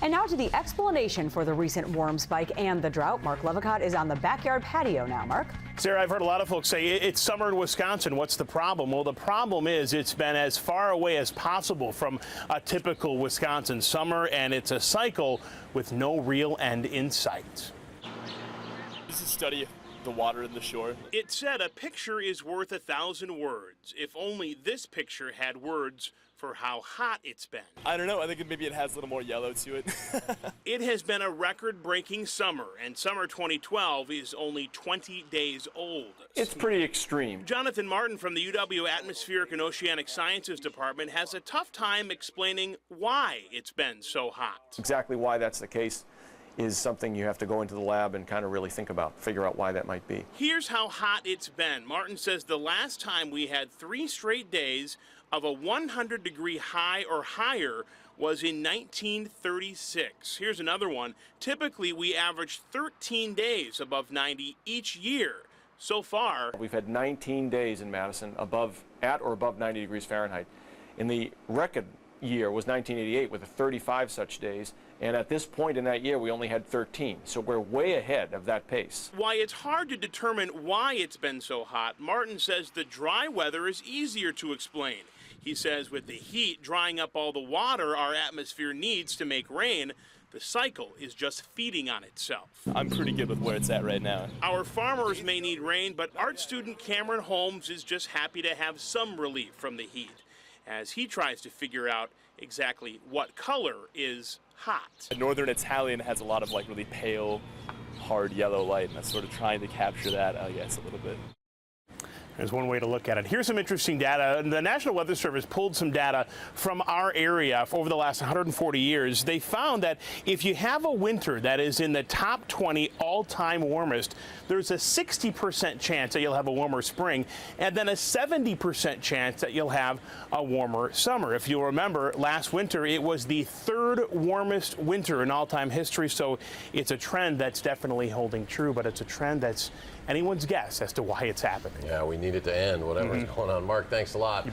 And now to the explanation for the recent warm spike and the drought. Marc Lovicott is on the backyard patio now. Marc? Sarah, I've heard a lot of folks say it's summer in Wisconsin. What's the problem? Well, the problem is it's been as far away as possible from a typical Wisconsin summer, and it's a cycle with no real end in sight. This is a study of the water in the shore. It said a picture is worth 1,000 words. If only this picture had words for how hot it's been. I don't know. I think maybe it has a little more yellow to it. It has been a record-breaking summer, and summer 2012 is only 20 days old. It's pretty extreme. Jonathan Martin from the UW Atmospheric and Oceanic Sciences Department has a tough time explaining why it's been so hot. Exactly why that's the case is something you have to go into the lab and kind of really think about, figure out why that might be. Here's how hot it's been. Martin says the last time we had 3 straight days of a 100-degree high or higher was in 1936. Here's another one. Typically, we average 13 days above 90 each year. So far, we've had 19 days in Madison at or above 90 degrees Fahrenheit. In the record year was 1988 with 35 such days, and at this point in that year we only had 13, so we're way ahead of that pace. Why it's hard to determine why it's been so hot, Martin says the dry weather is easier to explain. He says with the heat drying up all the water our atmosphere needs to make rain, the cycle is just feeding on itself. I'm pretty good with where it's at right now. Our farmers may need rain, but art student Cameron Holmes is just happy to have some relief from the heat as he tries to figure out exactly what color is hot. Northern Italian has a lot of really pale, hard yellow light, and that's sort of trying to capture that, I guess, a little bit. There's one way to look at it. Here's some interesting data. The National Weather Service pulled some data from our area over the last 140 years. They found that if you have a winter that is in the top 20 all-time warmest, there's a 60% chance that you'll have a warmer spring, and then a 70% chance that you'll have a warmer summer. If you'll remember, last winter it was the 3rd warmest winter in all-time history, so it's a trend that's definitely holding true, but it's a trend that's anyone's guess as to why it's happening. Yeah, we need it to end, whatever's going on. Marc, thanks a lot.